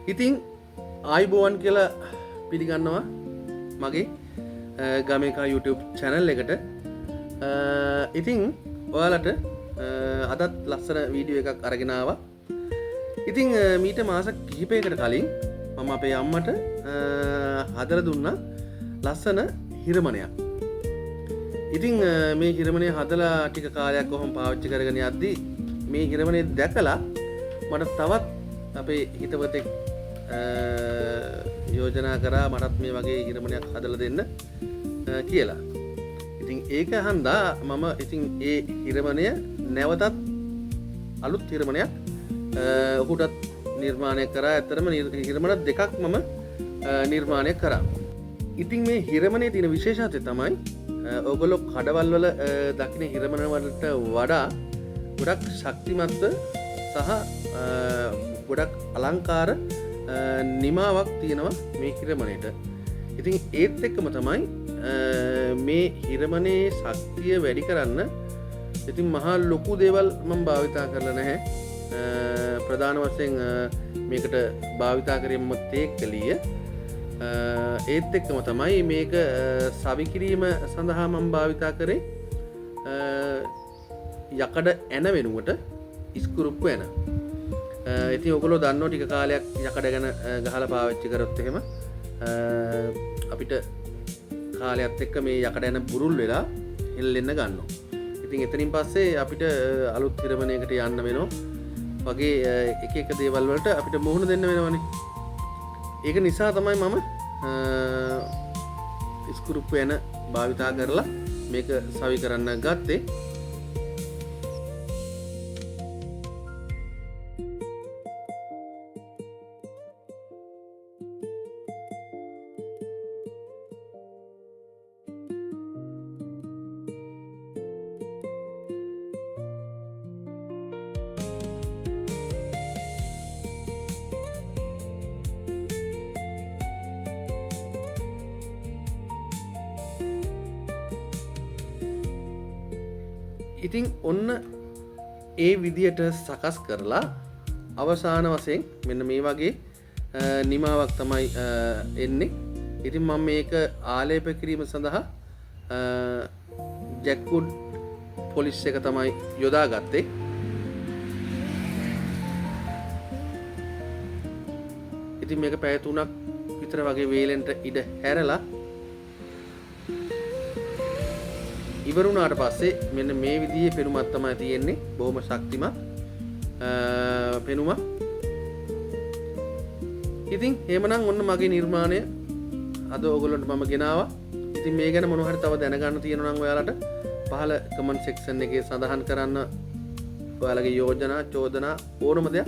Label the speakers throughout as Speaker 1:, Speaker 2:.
Speaker 1: ඉතින් ආයිබෝවන් කියලා පිළිගන්නවා මගේ ගමේකා YouTube channel එකට. ඉතින් ඔයාලට අදත් ලස්සන වීඩියෝ එකක් අරගෙන ආවා. ඉතින් මීට මාස කිහිපයකට කලින් මම අපේ අම්මට හදලා දුන්නා ලස්සන හිරමණයක්. ඉතින් මේ හිරමණය හදලා ටික කාලයක් කොහොම පාවිච්චි කරගෙන යද්දී මේ හිරමණය දැකලා මට තවත් අපේ හිතවතෙක් යෝජනා කරා මටත් මේ වගේ හිරමණයක් හදලා දෙන්න කියලා. ඉතින් ඒක හන්දා මම ඉතින් ඒ හිරමණය නැවතත් අලුත් හිරමණයක් ඔහුටත් නිර්මාණය කරා. ඇත්තටම හිරමණ දෙකක් මම නිර්මාණය කරා. ඉතින් මේ හිරමණයේ තියෙන විශේෂත්වය තමයි ඔයගොල්ලෝ කඩවල් වල දකින්න හිරමණ වලට වඩා ගොඩක් ශක්තිමත්ව සහ ගොඩක් අලංකාර නිමාවක් තියෙනවා මේ හිරමණයට. ඉතින් ඒත් එක්කම තමයි මේ හිරමණේ ශක්තිය වැඩි කරන්න ඉතින් මහා ලොකු දේවල් මම භාවිතා කරලා නැහැ. ප්‍රධාන වශයෙන් මේකට භාවිතා කරේ මම තේක්කලිය. ඒත් එක්කම තමයි මේක සවි කිරීම සඳහා මම භාවිතා කරේ යකඩ ඇන වෙනුවට ඉස්කුරුප්පු ඇන. ඉතින් ඔයගොල්ලෝ දන්නෝ ටික කාලයක් යකඩ ගැන ගහලා පාවිච්චි කරොත් එහෙම අපිට කාලයත් එක්ක මේ යකඩ ඇන බුරුල් වෙලා හෙල්ලෙන්න ගන්නවා. ඉතින් එතනින් පස්සේ අපිට අලුත් හිරමණයකට යන්න වෙනවා. වගේ එක එක දේවල් වලට අපිට මුහුණ දෙන්න වෙනවනේ. ඒක නිසා තමයි මම ඉස්කුරුප්පු ඇන භාවිතා කරලා මේක සවි කරන්න ගත්තේ. ඉතින් ඔන්න ඒ විදියට සකස් කරලා අවසාන වශයෙන් මෙන්න මේ වගේ නිමාවක් තමයි එන්නේ. ඉතින් මම මේක ආලේප කිරීම සඳහා ජැක්වුඩ් පොලිෂ් එක තමයි යොදාගත්තේ. ඉතින් මේක පැය 3ක් විතර වගේ වේලෙන්ට ඉඩ හැරලා ඉවරුණාට පස්සේ මෙන්න මේ විදිහේ පෙනුමක් තමයි තියෙන්නේ. බොහොම ශක්තිමත් පෙනුමක්. ඉතින් එහෙමනම් ඔන්න මගේ නිර්මාණය අද ඔයගොල්ලන්ට මම ගෙනාවා. ඉතින් මේ ගැන මොනවා හරි තව දැනගන්න තියෙනවා නම් ඔයාලට පහළ කමෙන්ට් සෙක්ෂන් එකේ සඳහන් කරන්න ඔයාලගේ යෝජනා චෝදනා ඕනම දෙයක්.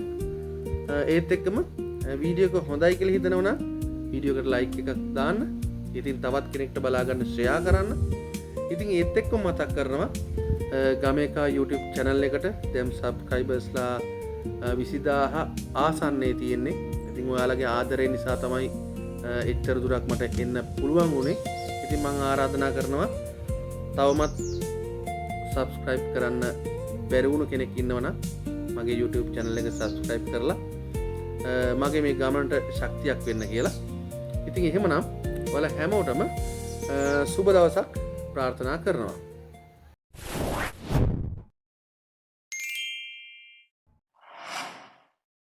Speaker 1: ඒත් එක්කම වීඩියෝ එක හොඳයි කියලා හිතනවා නම් වීඩියෝ එකට ලයික් එකක් දාන්න. ඉතින් තවත් කෙනෙක්ට බලා ගන්න ෂෙයා කරන්න. ඉතින් ඒත් එක්කම මතක් කරනවා ගමේකා YouTube channel එකට දැන් subscribersලා 20000 ආසන්නයේ තියෙන්නේ. ඉතින් ඔයාලගේ ආදරය නිසා තමයි එච්චර දුරක් මට එන්න පුළුවන් වුණේ. ඉතින් මම ආරාධනා කරනවා තවමත් subscribe කරන්න බැරි වුණු කෙනෙක් ඉන්නවනම් මගේ YouTube channel එක subscribe කරලා මගේ මේ ගමනට ශක්තියක් වෙන්න කියලා. ඉතින් එහෙමනම් ඔයාලා හැමෝටම සුබ දවසක් ප්‍රාර්ථනා කරනවා.